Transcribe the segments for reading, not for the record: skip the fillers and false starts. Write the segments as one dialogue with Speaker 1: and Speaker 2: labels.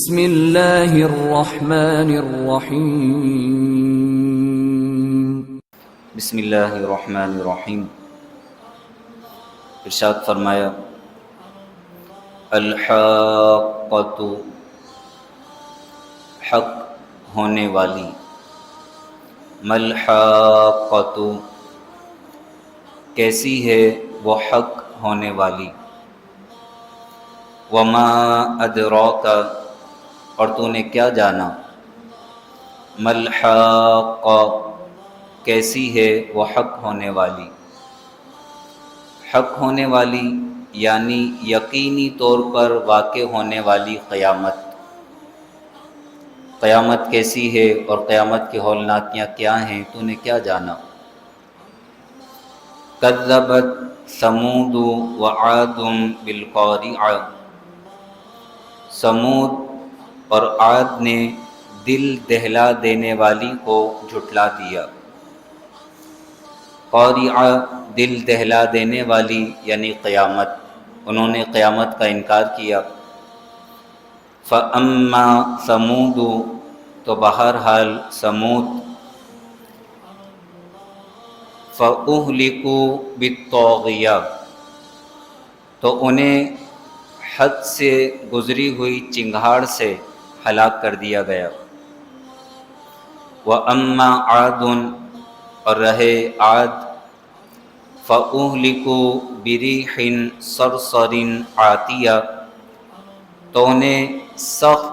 Speaker 1: بسم اللہ الرحمن الرحیم۔
Speaker 2: بسم اللہ الرحمن الرحیم۔ ارشاد فرمایا الحاقۃ، حق ہونے والی، ملحاقۃ، کیسی ہے وہ حق ہونے والی، وما ادراک، اور تو نے کیا جانا، ملحاقہ، کیسی ہے وہ حق ہونے والی۔ حق ہونے والی یعنی یقینی طور پر واقع ہونے والی قیامت۔ قیامت کیسی ہے اور قیامت کی ہولناکیاں کیا ہیں، تو نے کیا جانا۔ کذبت ثمود وعاد بالقارعہ، سمود اور عاد نے دل دہلا دینے والی کو جھٹلا دیا۔ قارعہ دل دہلا دینے والی یعنی قیامت، انہوں نے قیامت کا انکار کیا۔ فَأَمَّا ثَمُودُ، تو بہرحال سمود، فَأُهْلِكُوا بِالطَّاغِیَةِ، تو انہیں حد سے گزری ہوئی چنگھاڑ سے ہلاک کر دیا گیا۔ وَأَمَّا عَادٌ، اور رہے عاد، فَأُهْلِكُوا بِرِيحٍ صَرْصَرٍ عَاتِیَةٍ، تو انہیں سخت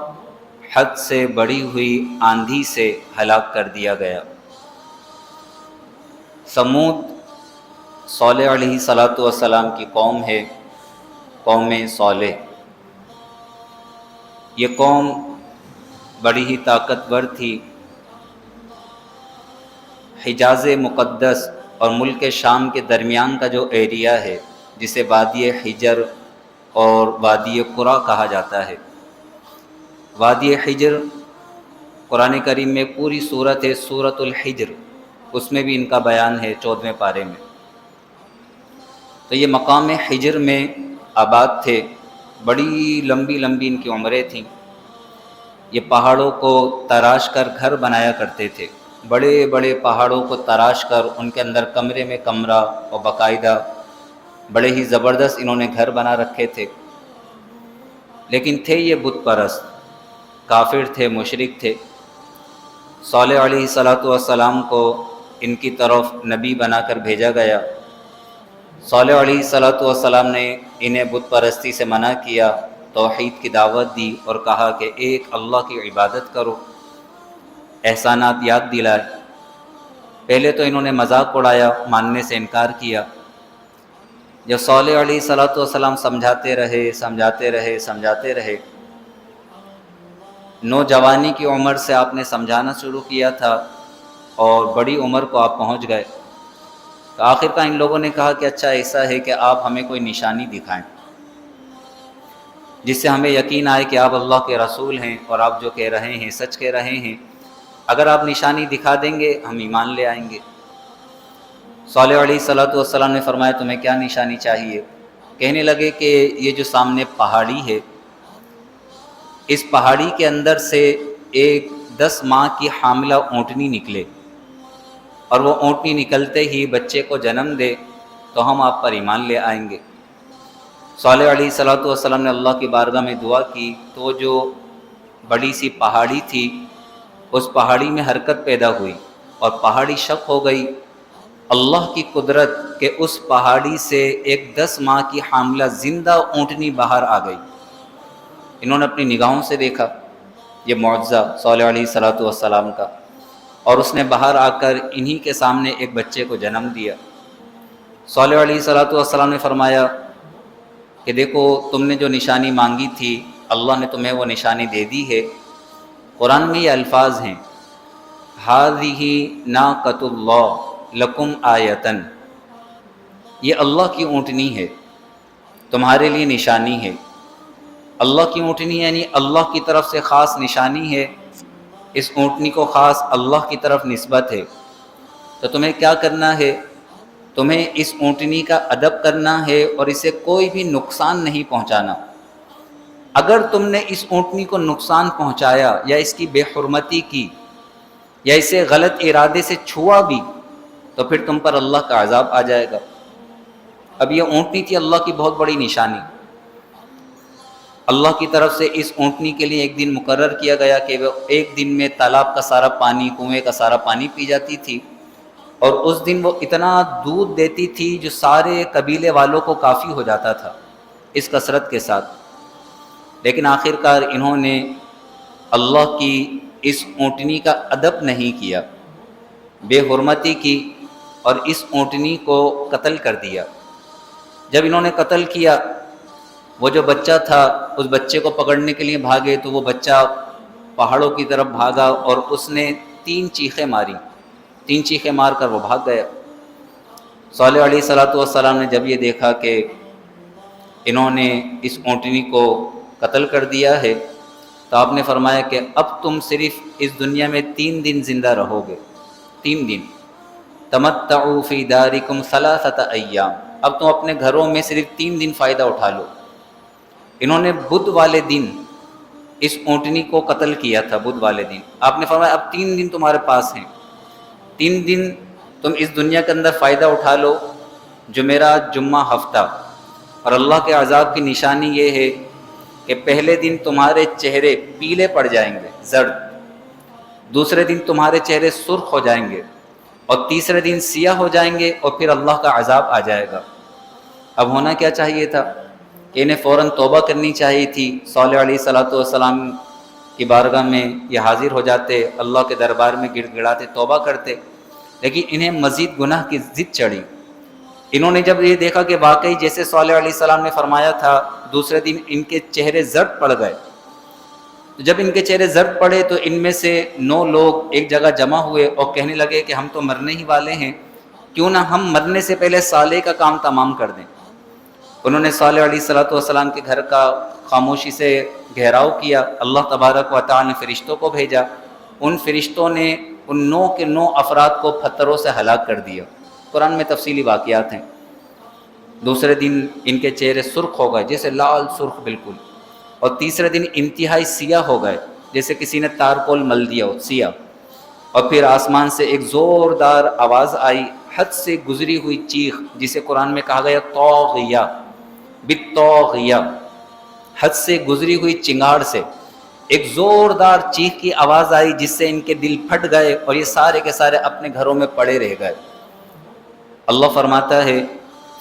Speaker 2: حد سے بڑھی ہوئی آندھی سے ہلاک کر دیا گیا۔ سمود صالح علیہ السلام کی قوم ہے، قوم صالح۔ یہ قوم بڑی ہی طاقتور تھی۔ حجاز مقدس اور ملک شام کے درمیان کا جو ایریا ہے، جسے وادی حجر اور وادی قرا کہا جاتا ہے۔ وادی حجر قرآن کریم میں پوری صورت ہے، سورۃ الحجر، اس میں بھی ان کا بیان ہے 14ویں پارے میں۔ تو یہ مقام حجر میں آباد تھے، بڑی لمبی لمبی ان کی عمریں تھیں۔ یہ پہاڑوں کو تراش کر گھر بنایا کرتے تھے، بڑے بڑے پہاڑوں کو تراش کر ان کے اندر کمرے میں کمرہ اور باقاعدہ بڑے ہی زبردست انہوں نے گھر بنا رکھے تھے۔ لیکن تھے یہ بت پرست، کافر تھے، مشرک تھے۔ صالح علیہ السلام کو ان کی طرف نبی بنا کر بھیجا گیا۔ صالح علیہ السلام نے انہیں بت پرستی سے منع کیا، توحید کی دعوت دی اور کہا کہ ایک اللہ کی عبادت کرو، احسانات یاد دلائے۔ پہلے تو انہوں نے مذاق اڑایا، ماننے سے انکار کیا۔ جب صالح علیہ السلام سمجھاتے رہے، نوجوانی کی عمر سے آپ نے سمجھانا شروع کیا تھا اور بڑی عمر کو آپ پہنچ گئے، تو آخر کا ان لوگوں نے کہا کہ اچھا ایسا ہے کہ آپ ہمیں کوئی نشانی دکھائیں جس سے ہمیں یقین آئے کہ آپ اللہ کے رسول ہیں اور آپ جو کہہ رہے ہیں سچ کہہ رہے ہیں۔ اگر آپ نشانی دکھا دیں گے ہم ایمان لے آئیں گے۔ صالح علیہ السلام نے فرمایا تمہیں کیا نشانی چاہیے؟ کہنے لگے کہ یہ جو سامنے پہاڑی ہے، اس پہاڑی کے اندر سے ایک 10 ماہ کی حاملہ اونٹنی نکلے اور وہ اونٹنی نکلتے ہی بچے کو جنم دے تو ہم آپ پر ایمان لے آئیں گے۔ صالح علیہ السلام نے اللہ کی بارگاہ میں دعا کی تو جو بڑی سی پہاڑی تھی، اس پہاڑی میں حرکت پیدا ہوئی اور پہاڑی شک ہو گئی۔ اللہ کی قدرت کہ اس پہاڑی سے ایک 10 ماہ کی حاملہ زندہ اونٹنی باہر آ گئی۔ انہوں نے اپنی نگاہوں سے دیکھا یہ معجزہ صالح علیہ السلام کا، اور اس نے باہر آ کر انہی کے سامنے ایک بچے کو جنم دیا۔ صالح علیہ السلام نے فرمایا کہ دیکھو تم نے جو نشانی مانگی تھی اللہ نے تمہیں وہ نشانی دے دی ہے۔ قرآن میں یہ الفاظ ہیں ہذہ ناقۃ اللہ لکم آیۃ، یہ اللہ کی اونٹنی ہے، تمہارے لیے نشانی ہے۔ اللہ کی اونٹنی یعنی اللہ کی طرف سے خاص نشانی ہے، اس اونٹنی کو خاص اللہ کی طرف نسبت ہے۔ تو تمہیں کیا کرنا ہے؟ تمہیں اس اونٹنی کا ادب کرنا ہے اور اسے کوئی بھی نقصان نہیں پہنچانا۔ اگر تم نے اس اونٹنی کو نقصان پہنچایا یا اس کی بے حرمتی کی یا اسے غلط ارادے سے چھوا بھی تو پھر تم پر اللہ کا عذاب آ جائے گا۔ اب یہ اونٹنی تھی اللہ کی بہت بڑی نشانی۔ اللہ کی طرف سے اس اونٹنی کے لیے ایک دن مقرر کیا گیا کہ وہ ایک دن میں تالاب کا سارا پانی، کنویں کا سارا پانی پی جاتی تھی، اور اس دن وہ اتنا دودھ دیتی تھی جو سارے قبیلے والوں کو کافی ہو جاتا تھا اس کثرت کے ساتھ۔ لیکن آخر کار انہوں نے اللہ کی اس اونٹنی کا ادب نہیں کیا، بے حرمتی کی اور اس اونٹنی کو قتل کر دیا۔ جب انہوں نے قتل کیا، وہ جو بچہ تھا اس بچے کو پکڑنے کے لیے بھاگے تو وہ بچہ پہاڑوں کی طرف بھاگا اور اس نے 3 چیخیں ماری، 3 چیخیں مار کر وہ بھاگ گیا۔ صالح علیہ السلام نے جب یہ دیکھا کہ انہوں نے اس اونٹنی کو قتل کر دیا ہے تو آپ نے فرمایا کہ اب تم صرف اس دنیا میں 3 دن زندہ رہو گے، 3 دن۔ تمتعوا فی دارکم 3 ایام، اب تم اپنے گھروں میں صرف 3 دن فائدہ اٹھا لو۔ انہوں نے بدھ والے دن اس اونٹنی کو قتل کیا تھا، بدھ والے دن۔ آپ نے فرمایا اب 3 دن تمہارے پاس ہیں، 3 دن تم اس دنیا کے اندر فائدہ اٹھا لو، جمعہ جمعہ ہفتہ۔ اور اللہ کے عذاب کی نشانی یہ ہے کہ پہلے دن تمہارے چہرے پیلے پڑ جائیں گے، زرد، دوسرے دن تمہارے چہرے سرخ ہو جائیں گے، اور تیسرے دن سیاہ ہو جائیں گے، اور پھر اللہ کا عذاب آ جائے گا۔ اب ہونا کیا چاہیے تھا کہ انہیں فوراً توبہ کرنی چاہیے تھی، صالح علیہ السلام کی بارگاہ میں یہ حاضر ہو جاتے، اللہ کے دربار میں گڑ گڑاتے، توبہ کرتے، لیکن انہیں مزید گناہ کی ضد چڑھی۔ انہوں نے جب یہ دیکھا کہ واقعی جیسے صالح علیہ السلام نے فرمایا تھا، دوسرے دن ان کے چہرے زرد پڑ گئے۔ جب ان کے چہرے زرد پڑے تو ان میں سے 9 لوگ ایک جگہ جمع ہوئے اور کہنے لگے کہ ہم تو مرنے ہی والے ہیں، کیوں نہ ہم مرنے سے پہلے صالح کا کام تمام کر دیں۔ انہوں نے صالح علیہ السلام کے گھر کا خاموشی سے گھیراؤ کیا۔ اللہ تبارک و تعالی نے فرشتوں کو بھیجا، ان فرشتوں نے ان 9 کے 9 افراد کو پتھروں سے ہلاک کر دیا۔ قرآن میں تفصیلی واقعات ہیں۔ دوسرے دن ان کے چہرے سرخ ہو گئے، جیسے لال سرخ بالکل، اور تیسرے دن انتہائی سیاہ ہو گئے، جیسے کسی نے تارکول مل دیا ہو، سیاہ۔ اور پھر آسمان سے ایک زوردار آواز آئی، حد سے گزری ہوئی چیخ، جسے قرآن میں کہا گیا طاغیہ، بالطاغیہ، حد سے گزری ہوئی چنگاڑ سے ایک زوردار چیخ کی آواز آئی، جس سے ان کے دل پھٹ گئے اور یہ سارے کے سارے اپنے گھروں میں پڑے رہ گئے۔ اللہ فرماتا ہے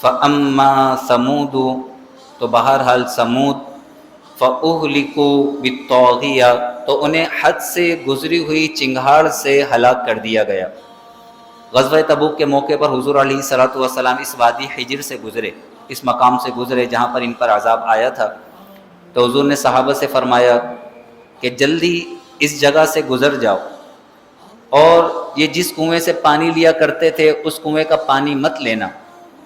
Speaker 2: فَأَمَّا ثَمُودُ، تو بہرحال سمود، فَأُهْلِكُوا بِالطَّاغِيَةِ، تو انہیں حد سے گزری ہوئی چنگھاڑ سے ہلاک کر دیا گیا۔ غزوہ تبوک کے موقع پر حضور علیہ السلام اس وادی حجر سے گزرے، اس مقام سے گزرے جہاں پر ان پر عذاب آیا تھا، تو حضور نے صحابہ سے فرمایا کہ جلدی اس جگہ سے گزر جاؤ، اور یہ جس کنویں سے پانی لیا کرتے تھے اس کنویں کا پانی مت لینا۔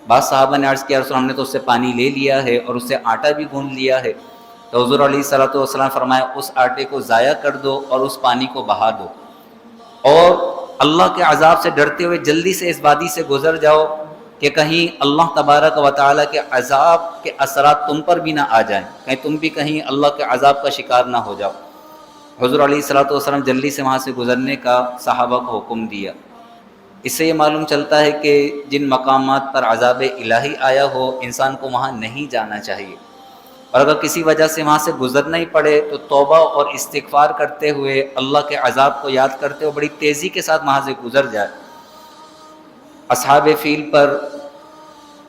Speaker 2: بعض صحابہ نے عرض کیا رسول ہم نے تو اس سے پانی لے لیا ہے اور اس سے آٹا بھی گوندھ لیا ہے۔ تو حضور علیہ السلام فرمایا اس آٹے کو ضائع کر دو اور اس پانی کو بہا دو، اور اللہ کے عذاب سے ڈرتے ہوئے جلدی سے اس وادی سے گزر جاؤ کہ کہیں اللہ تبارک و تعالیٰ کے عذاب کے اثرات تم پر بھی نہ آ جائیں، کہیں تم بھی کہیں اللہ کے عذاب کا شکار نہ ہو جاؤ۔ حضور علیہ السلام جلدی سے وہاں سے گزرنے کا صحابہ کو حکم دیا۔ اس سے یہ معلوم چلتا ہے کہ جن مقامات پر عذاب الہی آیا ہو انسان کو وہاں نہیں جانا چاہیے، اور اگر کسی وجہ سے وہاں سے گزرنا ہی پڑے تو توبہ اور استغفار کرتے ہوئے اللہ کے عذاب کو یاد کرتے ہوئے بڑی تیزی کے ساتھ وہاں سے گزر جائے۔ اصحاب فیل پر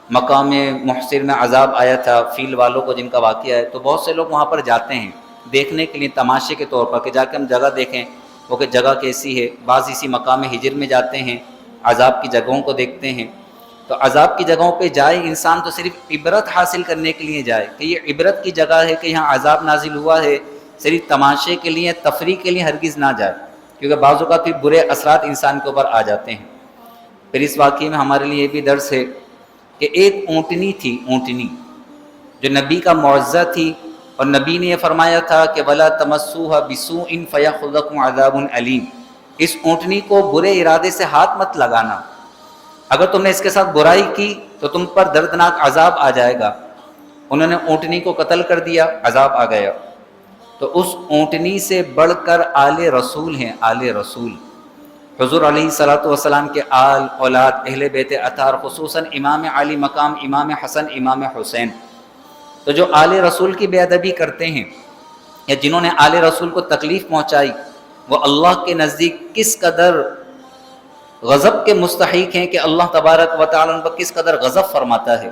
Speaker 2: مقام محصر میں عذاب آیا تھا، فیل والوں کو جن کا واقعہ ہے، تو بہت سے لوگ وہاں پر جاتے ہیں دیکھنے کے لیے، تماشے کے طور پر کہ جا کے ہم جگہ دیکھیں وہ کہ جگہ کیسی ہے۔ بعض اسی مقام ہجر میں جاتے ہیں، عذاب کی جگہوں کو دیکھتے ہیں۔ تو عذاب کی جگہوں پہ جائے انسان تو صرف عبرت حاصل کرنے کے لیے جائے کہ یہ عبرت کی جگہ ہے کہ یہاں عذاب نازل ہوا ہے، صرف تماشے کے لیے، تفریح کے لیے ہرگز نہ جائے، کیونکہ بعض اوقات پھر برے اثرات انسان کے اوپر آ جاتے ہیں۔ پھر اس واقعے میں ہمارے لیے یہ بھی درس ہے کہ ایک اونٹنی تھی، اونٹنی جو نبی کا معجزہ تھی، اور نبی نے یہ فرمایا تھا کہ وَلَا تَمَسُّوهَا بِسُوءٍ فَيَأْخُذَكُمْ عَذَابٌ أَلِيمٌ، اس اونٹنی کو برے ارادے سے ہاتھ مت لگانا، اگر تم نے اس کے ساتھ برائی کی تو تم پر دردناک عذاب آ جائے گا۔ انہوں نے اونٹنی کو قتل کر دیا، عذاب آ گیا۔ تو اس اونٹنی سے بڑھ کر آل رسول ہیں، آل رسول۔ حضور علیہ الصلوۃ والسلام کے آل، اولاد، اہل بیت اطہار، خصوصاً امام علی مقام، امام حسن، امام حسین۔ تو جو آل رسول کی بے ادبی کرتے ہیں یا جنہوں نے آل رسول کو تکلیف پہنچائی، وہ اللہ کے نزدیک کس قدر غضب کے مستحق ہیں کہ اللہ تبارک و تعالیٰ ان پر کس قدر غضب فرماتا ہے،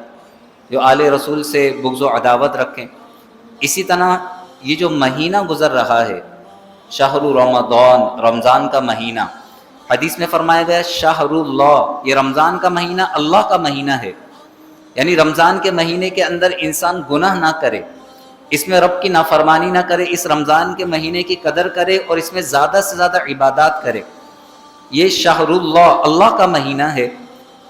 Speaker 2: جو آل رسول سے بغض و عداوت رکھیں۔ اسی طرح یہ جو مہینہ گزر رہا ہے، شہر رمضان، رمضان کا مہینہ، حدیث میں فرمایا گیا شہر اللہ، یہ رمضان کا مہینہ اللہ کا مہینہ ہے، یعنی رمضان کے مہینے کے اندر انسان گناہ نہ کرے، اس میں رب کی نافرمانی نہ کرے، اس رمضان کے مہینے کی قدر کرے اور اس میں زیادہ سے زیادہ عبادات کرے۔ یہ شہر اللہ، اللہ کا مہینہ ہے،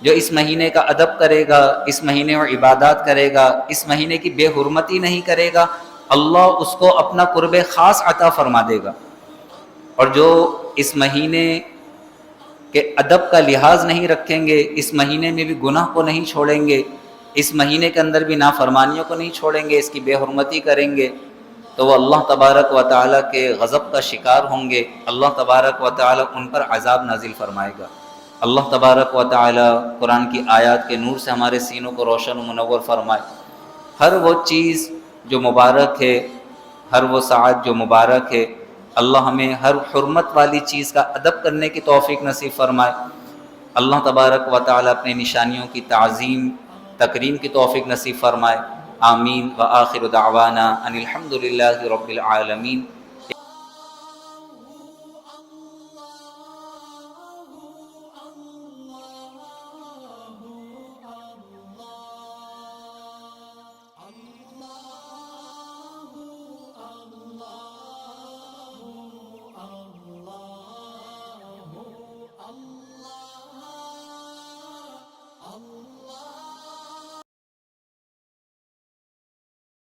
Speaker 2: جو اس مہینے کا ادب کرے گا، اس مہینے میں عبادات کرے گا، اس مہینے کی بے حرمتی نہیں کرے گا، اللہ اس کو اپنا قرب خاص عطا فرما دے گا۔ اور جو اس مہینے کے ادب کا لحاظ نہیں رکھیں گے، اس مہینے میں بھی گناہ کو نہیں چھوڑیں گے، اس مہینے کے اندر بھی نافرمانیوں کو نہیں چھوڑیں گے، اس کی بے حرمتی کریں گے، تو وہ اللہ تبارک و تعالیٰ کے غضب کا شکار ہوں گے، اللہ تبارک و تعالیٰ ان پر عذاب نازل فرمائے گا۔ اللہ تبارک و تعالیٰ قرآن کی آیات کے نور سے ہمارے سینوں کو روشن و منور فرمائے۔ ہر وہ چیز جو مبارک ہے، ہر وہ ساعت جو مبارک ہے، اللہ ہمیں ہر حرمت والی چیز کا ادب کرنے کی توفیق نصیب فرمائے۔ اللہ تبارک و تعالیٰ اپنے نشانیوں کی تعظیم تکریم کی توفیق نصیب فرمائے۔ آمین۔ وآخر دعوانا ان الحمد للہ رب العالمین۔